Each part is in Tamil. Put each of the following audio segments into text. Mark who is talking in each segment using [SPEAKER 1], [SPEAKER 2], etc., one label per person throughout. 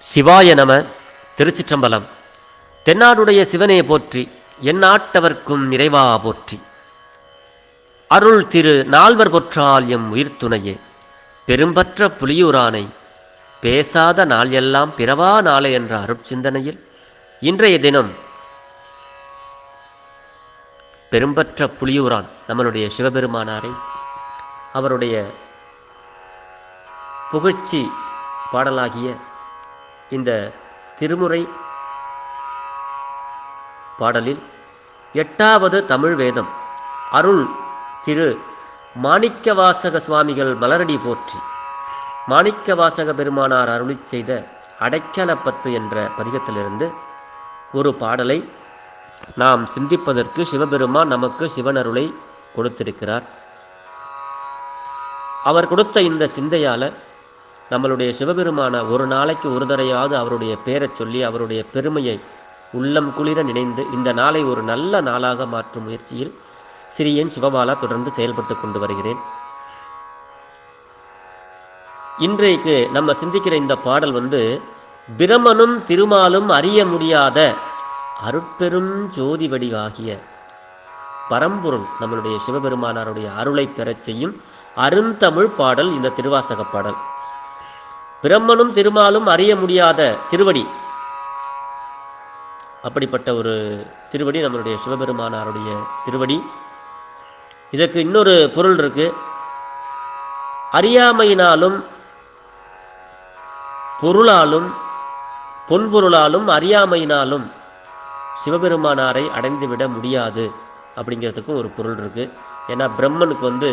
[SPEAKER 1] சிவாய நம. திருச்சிற்றம்பலம். தென்னாடுடைய சிவனே போற்றி, எந்நாட்டவர்க்கும் நிறைவா போற்றி. அருள் திரு நால்வர் பொற்றால் எம் உயிர்த்துணையே, பெரும்பற்ற புலியூரானை பேசாத நாள் எல்லாம் பிறவா நாளை என்ற அருட்சிந்தனையில் இன்றைய தினம் பெரும்பற்ற புலியூரான் நம்மளுடைய சிவபெருமானாரை அவருடைய புகழ்ச்சி பாடலாகிய இந்த திருமுறை பாடலில் 8வது தமிழ் வேதம் அருள் திரு மாணிக்கவாசக சுவாமிகள் மலரடி போற்றி மாணிக்கவாசக பெருமானார் அருளி செய்த அடைக்கலப்பத்து என்ற பதிகத்திலிருந்து ஒரு பாடலை நாம் சிந்திப்பதற்கு சிவபெருமான் நமக்கு சிவனருளை கொடுத்திருக்கிறார். அவர் கொடுத்த இந்த சிந்தையால் நம்மளுடைய சிவபெருமான ஒரு நாளைக்கு ஒரு தரையாவது அவருடைய பேரை சொல்லி அவருடைய பெருமையை உள்ளம் குளிர நினைந்து இந்த நாளை ஒரு நல்ல நாளாக மாற்றும் முயற்சியில் சிறியன் சிவபாலா தொடர்ந்து செயல்பட்டு கொண்டு வருகிறேன். இன்றைக்கு நம்ம சிந்திக்கிற இந்த பாடல் பிரமனும் திருமாலும் அறிய முடியாத அருட்பெரும் ஜோதி வடிவாகிய பரம்பொருள் நம்மளுடைய சிவபெருமானாருடைய அருளை பெறச் செய்யும் அருந்தமிழ் பாடல் இந்த திருவாசக பாடல். பிரம்மனும் திருமாலும் அறிய முடியாத திருவடி, அப்படிப்பட்ட ஒரு திருவடி நம்மளுடைய சிவபெருமானாருடைய திருவடி. இதற்கு இன்னொரு பொருள் இருக்கு. அறியாமையினாலும் பொருளாலும் பொன்பொருளாலும் அறியாமையினாலும் சிவபெருமானாரை அடைந்துவிட முடியாது அப்படிங்கிறதுக்கும் ஒரு பொருள் இருக்கு. ஏன்னா பிரம்மனுக்கு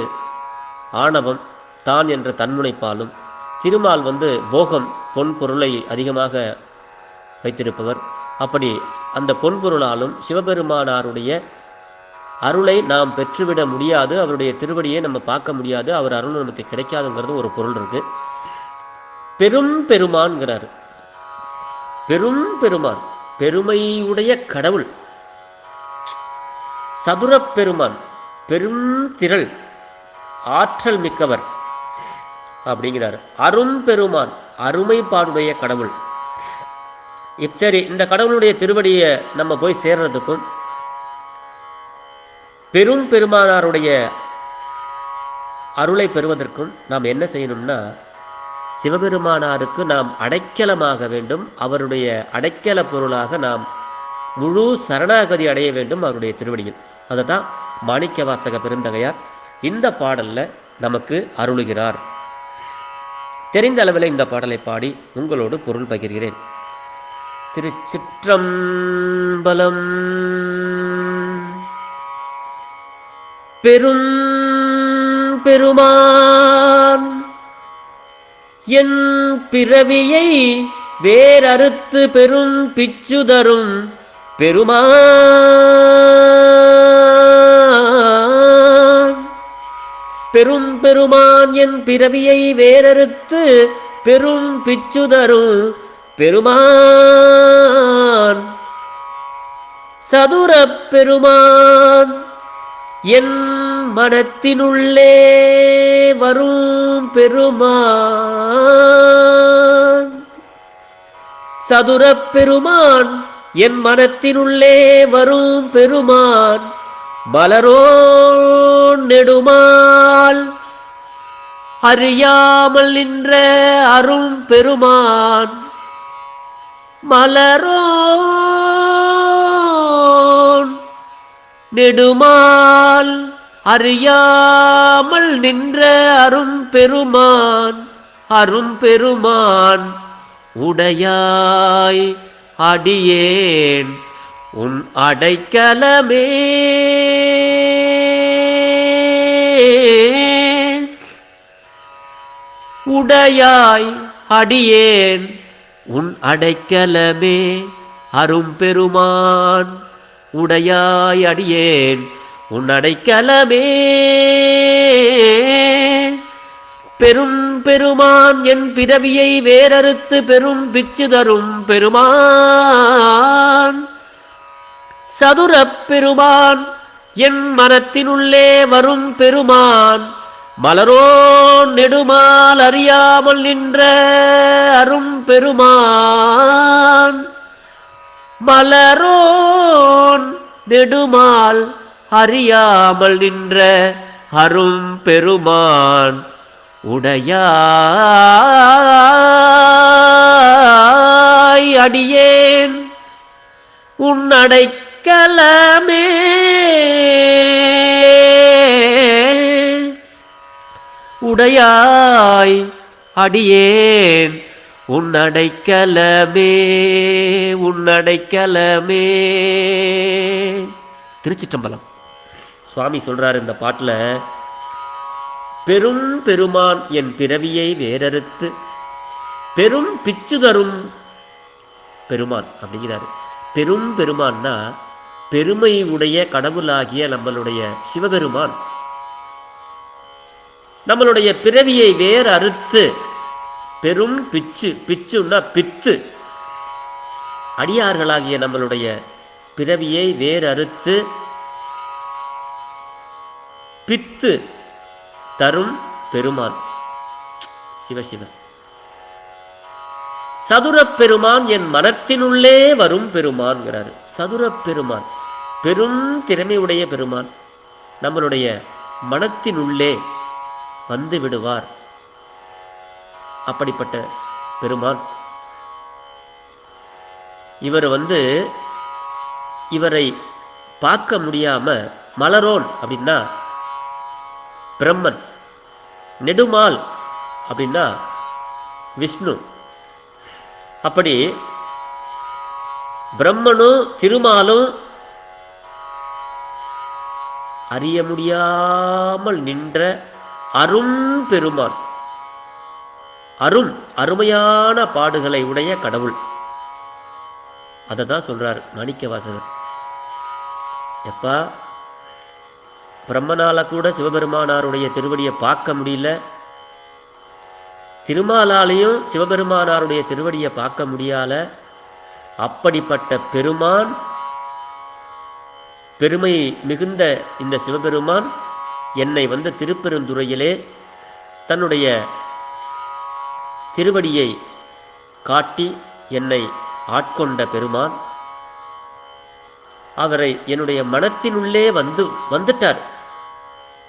[SPEAKER 1] ஆணவம் தான் என்ற தன்முனைப்பாலும், திருமால் போகம் பொன் பொருளை அதிகமாக வைத்திருப்பவர். அப்படி அந்த பொன்பொருளாலும் சிவபெருமானாருடைய அருளை நாம் பெற்றுவிட முடியாது, அவருடைய திருவடியை நம்ம பார்க்க முடியாது, அவர் அருள் நமக்கு கிடைக்காதுங்கிறது ஒரு பொருள் இருக்கு. பெரும் பெருமான்கிறார். பெரும் பெருமான் பெருமையுடைய கடவுள், சதுரப் பெருமான் பெரும் திரள் ஆற்றல் மிக்கவர் அப்படிங்கிறார். அரும் பெருமான் அருமைப்பாடுடைய கடவுள். சரி, இந்த கடவுளுடைய திருவடியை நம்ம போய் சேர்றதுக்கும் பெரும் பெருமானாருடைய அருளை பெறுவதற்கும் நாம் என்ன செய்யணும்னா, சிவபெருமானாருக்கு நாம் அடைக்கலமாக வேண்டும். அவருடைய அடைக்கல பொருளாக நாம் முழு சரணாகதி அடைய வேண்டும் அவருடைய திருவடியில். அதை தான் மாணிக்கவாசக பெருந்தகையார் இந்த பாடல்ல நமக்கு அருளுகிறார். தெரிந்த அளவில் இந்த பாடலை பாடி உங்களோடு பொருள் பகிர்கிறேன். திருச்சிற்றம்பலம். பெரும் பெருமான் என் பிறவியை வேறறுத்து பெரும் பிச்சுதரும் பெருமான். பெரும் பெருமான் என் பிறவியை வேறறுத்து பெரும் பிச்சுதரும் பெருமான். சதுரப் பெருமான் என் மனத்தினுள்ளே வரும் பெருமான். சதுரப் பெருமான் என் மனத்தினுள்ளே வரும் பெருமான். மலரோ நெடுமால் அறியாமல் நின்ற அரும் பெருமான். மலரோ நெடுமால் அறியாமல் நின்ற அரும் பெருமான். அரும் பெருமான் உடையாய் அடியேன் உன் அடைக்கலமே. உடையாய் அடியேன் உன் அடைக்கலமே. அரும் பெருமான் உடையாய் அடியேன் உன் அடைக்கலமே. பெரும் பெருமான் என் பிறவியை வேறறுத்து பெரும் பிச்சு தரும் பெருமான். சதுரப் பெருமான் என் மனத்தினுள்ளே வரும் பெருமான். மலரோன் நெடுமால் அறியாமல் நின்ற அரும் பெருமான், மலரோன் நெடுமால் அறியாமல் நின்ற அரும் பெருமான், உடையாய் அடியேன் உன்னடைக்கலமே, உடையாய் அடியேன் உன்னடைக்கலமே, உன்னடைக்கலமே. திருச்சிற்றம்பலம். சுவாமி சொல்றாரு இந்த பாட்டுல, பெரும் பெருமான் என் பிறவியை வேறறுத்து பெரும் பிச்சு தரும் பெருமான் அப்படிங்கிறாரு. பெரும் பெருமான்னா பெருமை உடைய கடவுளாகிய நம்மளுடைய சிவபெருமான் நம்மளுடைய பிறவியை வேறு அறுத்து, பெரும் பிச்சு, பிச்சுன்னா பித்து, அடியார்களாகிய நம்மளுடைய பிறவியை வேறு அறுத்து பித்து தரும் பெருமான் சிவசிவ. சதுரப் பெருமான் என் மனத்தினுள்ளே வரும் பெருமான்கிறாரு. சதுரப் பெருமான் பெரும் திறமையுடைய பெருமான் நம்மளுடைய மனத்தினுள்ளே வந்து விடுவார். அப்படிப்பட்ட பெருமான் இவர் இவரை பார்க்க முடியாம, மலரோன் அப்படின்னா பிரம்மன், நெடுமால் அப்படின்னா விஷ்ணு. அப்படி பிரம்மனும் திருமாலும் அறிய முடியாமல் நின்ற அரும் பெருமான், அருமையான பாடுகளை உடைய கடவுள். அதை தான் சொல்றார் மாணிக்க வாசகர். எப்பா, பிரம்மனால கூட சிவபெருமானாருடைய திருவடியை பார்க்க முடியல, திருமாலாலையும் சிவபெருமானாருடைய திருவடியை பார்க்க முடியால, அப்படிப்பட்ட பெருமான், பெருமை மிகுந்த இந்த சிவபெருமான் என்னை திருப்பெருந்துறையிலே தன்னுடைய திருவடியை காட்டி என்னை ஆட்கொண்ட பெருமான், அவரை என்னுடைய மனத்தினுள்ளே வந்துட்டார்.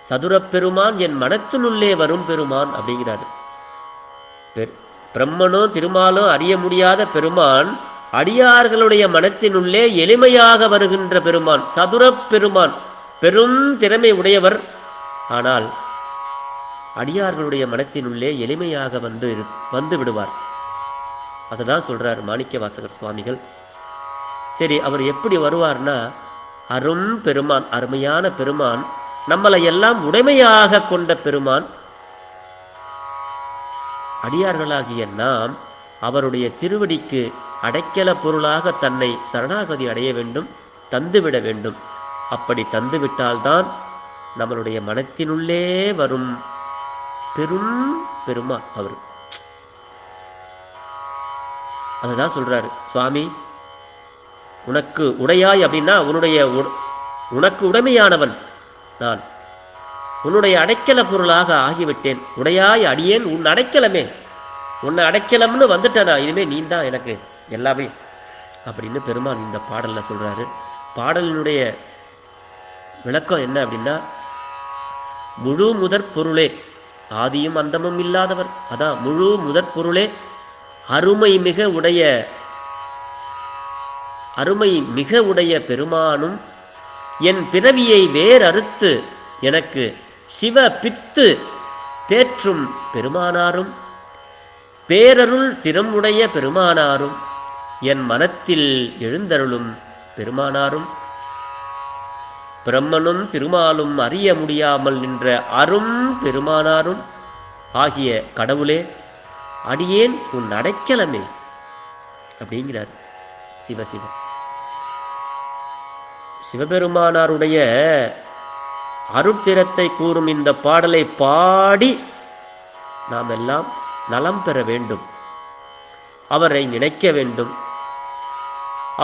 [SPEAKER 1] சதுரப் பெருமான் என் மனத்தினுள்ளே வரும் பெருமான் அப்படிங்கிறார். பிரம்மனோ திருமாலோ அறிய முடியாத பெருமான் அடியார்களுடைய மனத்தினுள்ளே எளிமையாக வருகின்ற பெருமான் சதுரப் பெருமான். பெரும் திறமை உடையவர், ஆனால் அடியார்களுடைய மனத்தினுள்ளே எளிமையாக வந்து விடுவார். அதுதான் சொல்றார் மாணிக்க வாசகர் சுவாமிகள். சரி, அவர் எப்படி வருவார்னா, அரும் பெருமான், அருமையான பெருமான், நம்மளை எல்லாம் உடைமையாக கொண்ட பெருமான். அடியார்களாகிய நாம் அவருடைய திருவடிக்கு அடைக்கல பொருளாக தன்னை சரணாகதி அடைய வேண்டும், தந்துவிட வேண்டும். அப்படி தந்துவிட்டால்தான் நம்மளுடைய மனத்தினுள்ளே வரும் பெரும் பெருமான் அவர். அதுதான் சொல்றாரு சுவாமி, உனக்கு உடையாய் அப்படின்னா உனக்கு உடைமையானவன் நான், உன்னுடைய அடைக்கல பொருளாக ஆகிவிட்டேன். உடையாய் அடியேன் உன் அடைக்கலமே, உன்னை அடைக்கலம்னு வந்துட்டேனா, இனிமே நீ தான் எனக்கு எல்லாமே அப்படின்னு பெருமான் இந்த பாடல்ல சொல்றாரு. பாடலினுடைய விளக்கம் என்ன அப்படின்னா, முழு முதற் பொருளே, ஆதியும் அந்தமும் இல்லாதவர், அதான் முழு முதற் பொருளே, அருமை மிக உடைய பெருமானும் என் பிறவியை வேறறுத்து எனக்கு சிவ பித்து தேற்றும் பெருமானாரும், பேரருள் திறமுடைய பெருமானாரும், என் மனத்தில் எழுந்தருளும் பெருமானாரும், பிரம்மனும் திருமாலும் அறிய முடியாமல் நின்ற அரும் பெருமானாரும் ஆகிய கடவுளே, அடியேன் உன் அடைக்கலமே அப்படிங்கிறார் சிவசிவ. சிவபெருமானாருடைய அருட்திறத்தை கூறும் இந்த பாடலை பாடி நாம் எல்லாம் நலம் பெற வேண்டும், அவரை நினைக்க வேண்டும்.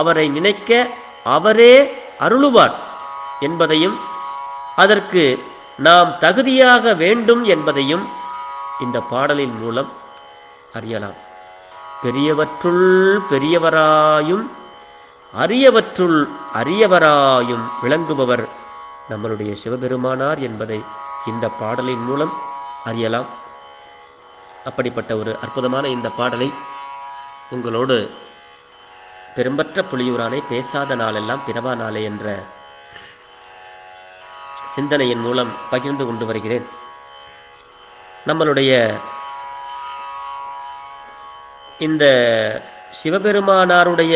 [SPEAKER 1] அவரை நினைக்க அவரே அருளுவார் என்பதையும், அதற்கு நாம் தகுதியாக வேண்டும் என்பதையும் இந்த பாடலின் மூலம் அறியலாம். பெரியவற்றுள் பெரியவராயும் அரியவற்றுள் அரியவராயும் விளங்குபவர் நம்மளுடைய சிவபெருமானார் என்பதை இந்த பாடலின் மூலம் அறியலாம். அப்படிப்பட்ட ஒரு அற்புதமான இந்த பாடலை உங்களோடு பெரும்பற்ற புலியூரானை பேசாத நாளெல்லாம் பிறவா நாளே என்ற சிந்தனையின் மூலம் பகிர்ந்து கொண்டு வருகிறேன். நம்மளுடைய இந்த சிவபெருமானாருடைய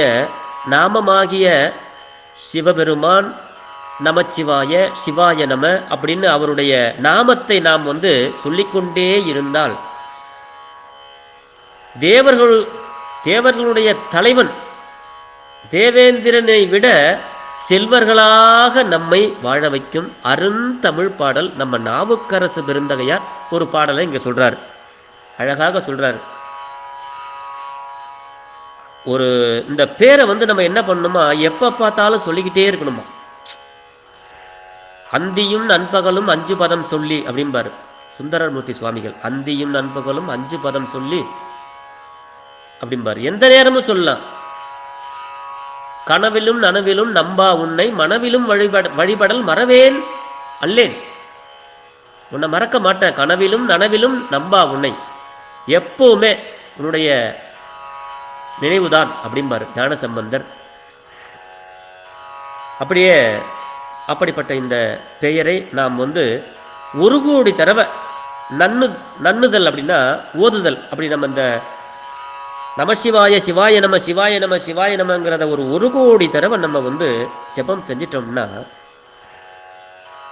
[SPEAKER 1] நாமமாகிய சிவபெருமான் நமச்சிவாய சிவாய நம அப்படின்னு அவருடைய நாமத்தை நாம் சொல்லிக்கொண்டே இருந்தால் தேவர்களுடைய தலைவன் தேவேந்திரனை விட செல்வர்களாக நம்மை வாழ வைக்கும் அருந்தமிழ் பாடல் நம்ம நாவுக்கரசு பெருந்தகையார் ஒரு பாடலை இங்க சொல்றார். அழகாக சொல்றார். ஒரு இந்த பேரை நம்ம என்ன பண்ணணுமா, எப்ப பார்த்தாலும் சொல்லிக்கிட்டே இருக்கணுமா. அந்தியும் நண்பகலும் 5 பதம் சொல்லி அப்படின்பாரு சுந்தரமூர்த்தி சுவாமிகள். அந்தியும் நண்பகலும் 5 பதம் சொல்லி அப்படின்பாரு. எந்த நேரமும் சொல்லலாம். கனவிலும் நனவிலும் நம்பா உன்னை மனவிலும் வழிபடல் மறவேன் அல்லேன். உன்னை மறக்க மாட்டேன். கனவிலும் நனவிலும் நம்பா உன்னை, எப்பவுமே உன்னுடைய நினைவுதான் அப்படின்பாரு ஞான சம்பந்தர். அப்படிப்பட்ட இந்த பெயரை நாம் 1 கோடி தடவை நன்னுதல் அப்படின்னா ஓதுதல். அப்படி நம்ம இந்த நமசிவாய சிவாய நம சிவாய நம சிவாய நமங்கிறத 1 கோடி தடவை நம்ம ஜெபம் செஞ்சிட்டோம்னா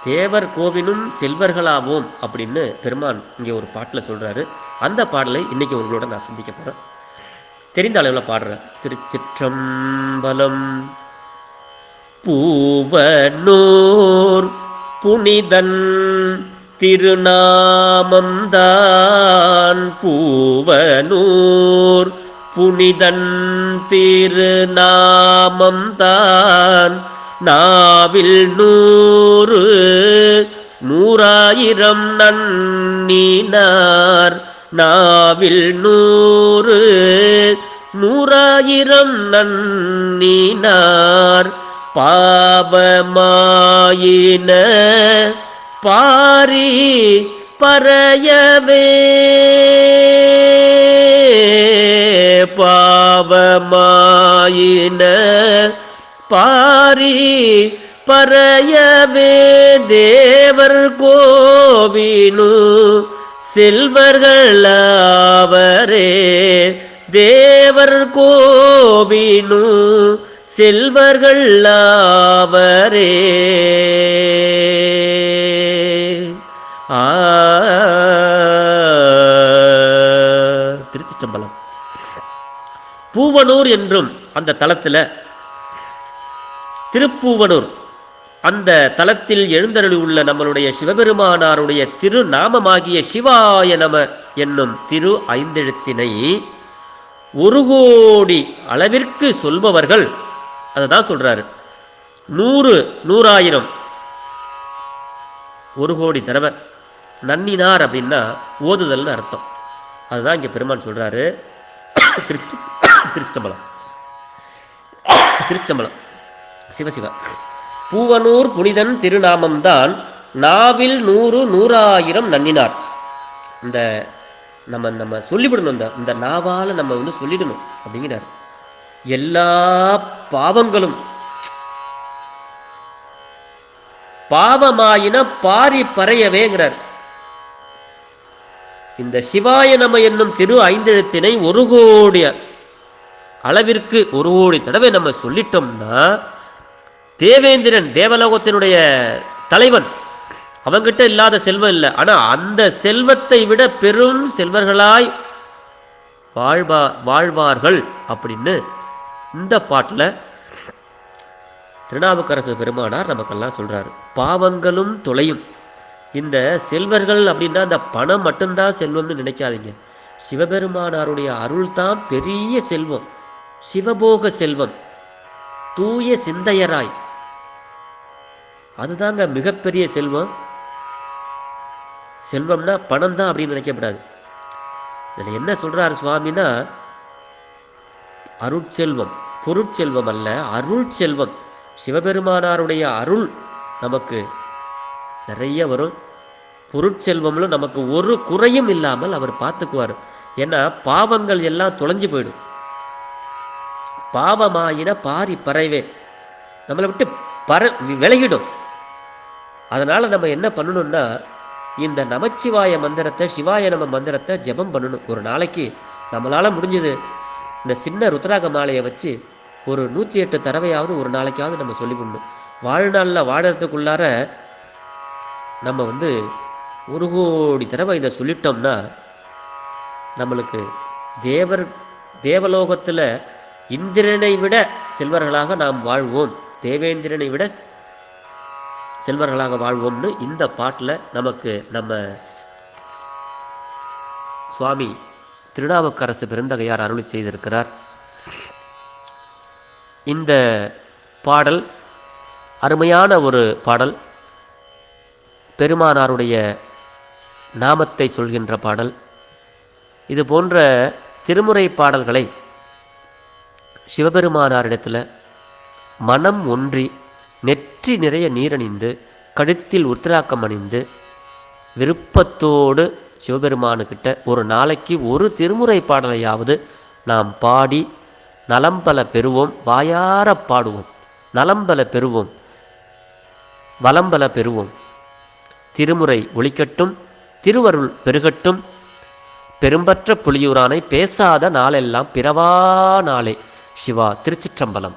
[SPEAKER 1] தேவர் கோவினும் செல்வர்களாவோம் அப்படின்னு பெருமான் இங்கே ஒரு பாட்டில் சொல்றாரு. அந்த பாடலை இன்னைக்கு உங்களோட நான் சிந்திக்க போறேன். தெரிந்த அளவில் பாடுறேன். திருச்சிற்றம்பலம். பூவனூர் புனிதன் திருநாமம்தான், பூவனூர் புனிதன் திருநாமம்தான், நாவில் 100 100,000 நன்னினார், நாவில் 100 100,000 நன்னினார், பாபமாயின பாரி பறையவே, பாவமாயின பாரி பறையவே, தேவர் கோவினு செல்வர்களாவரே, தேவர் கோவினு செல்வர்களாவரே. திருச்சிற்றம்பலம். பூவனூர் என்றும் அந்த தலத்தில், திருப்பூவனூர் அந்த தலத்தில் எழுந்தருளி உள்ள நம்மளுடைய சிவபெருமானாருடைய திருநாமமாகிய சிவாய நம என்னும் திரு 5 எழுத்தினை 1 கோடி அளவிற்கு சொல்பவர்கள், அதுதான் சொல்றாரு. 100 100,000 1 கோடி தடவை நன்னினார் அப்படின்னா ஓதுதல்னு அர்த்தம். அதுதான் இங்க பெருமான் சொல்றாரு. திருச்சிற்றம்பலம். திருச்சிற்றம்பலம். சிவசிவா. பூவனூர் புனிதன் திருநாமம்தான், நாவில் 100 100,000 நன்னினார். இந்த நம்ம சொல்லிவிடணும். இந்த நாவால நம்ம சொல்லிடணும் அப்படிங்கிறார். எல்லா பாவங்களும் பாவமாயின பாரி பறையவேங்கிறார். இந்த சிவாய நம என்னும் திரு 5 எழுத்தினை 1 கோடி அளவிற்கு 1 கோடி தடவை நம்ம சொல்லிட்டோம்னா தேவேந்திரன் தேவலோகத்தினுடைய தலைவன், அவங்கிட்ட இல்லாத செல்வம் இல்லை. ஆனா அந்த செல்வத்தை விட பெரும் செல்வர்களாய் வாழ்வார்கள் அப்படின்னு இந்த பாட்டில் திருநாவுக்கரசு பெருமானார் நமக்கெல்லாம் சொல்றாரு. பாவங்களும் தொலையும். இந்த செல்வர்கள் அப்படின்னா அந்த பணம் மட்டும்தான் செல்வம்னு நினைக்காதீங்க. சிவபெருமானாருடைய அருள் தான் பெரிய செல்வம், சிவபோக செல்வம், தூய சிந்தையராய், அதுதாங்க மிகப்பெரிய செல்வம். செல்வம்னா பணம் தான் அப்படின்னு நினைக்கப்படாது. இதில் என்ன சொல்கிறார் சுவாமின்னா, அருட்செல்வம், பொருட்செல்வம் அல்ல, அருள் செல்வம். சிவபெருமானாருடைய அருள் நமக்கு நிறைய வரும். பொருட்செல்வம்ல நமக்கு ஒரு குறையும் இல்லாமல் அவர் பார்த்துக்குவார். ஏன்னா பாவங்கள் எல்லாம் தொலைஞ்சு போயிடும். பாவமாயின பாரி பறைவே, நம்மளை விட்டு விலகிடும். அதனால் நம்ம என்ன பண்ணணும்னா, இந்த நமச்சிவாய மந்திரத்தை, சிவாய நம மந்திரத்தை ஜெபம் பண்ணணும். ஒரு நாளைக்கு நம்மளால் முடிஞ்சது இந்த சின்ன ருத்ராக மாலையை வச்சு ஒரு 108 தடவையாவது ஒரு நாளைக்காவது நம்ம சொல்லி பண்ணணும். வாழ்நாளில் வாழறதுக்குள்ளார நம்ம 1 கோடி தடவை இதை சொல்லிட்டோம்னா நம்மளுக்கு தேவலோகத்தில் இந்திரனை விட செல்வர்களாக நாம் வாழ்வோம், தேவேந்திரனை விட செல்வர்களாக வாழ்வோம்னு இந்த பாட்டில் நமக்கு நம்ம சுவாமி திருநாவுக்கரசு பெருந்தகையார் அருளி செய்திருக்கிறார். இந்த பாடல் அருமையான ஒரு பாடல். பெருமானாருடைய நாமத்தை சொல்கின்ற பாடல். இது போன்ற திருமுறை பாடல்களை சிவபெருமானாரிடத்தில் மனம் ஒன்றி நெற்றி நிறைய நீரணிந்து கழுத்தில் உத்திராக்கம் அணிந்து விருப்பத்தோடு சிவபெருமானுக்கிட்ட ஒரு நாளைக்கு ஒரு திருமுறை பாடலையாவது நாம் பாடி நலம்பல பெறுவோம். வாயார பாடுவோம், நலம்பல பெறுவோம், வலம்பல பெறுவோம். திருமுறை ஒலிக்கட்டும், திருவருள் பெருகட்டும். பெரும்பற்ற புலியூரானை பேசாத நாளெல்லாம் பிறவா நாளே. சிவா. திருச்சிற்றம்பலம்.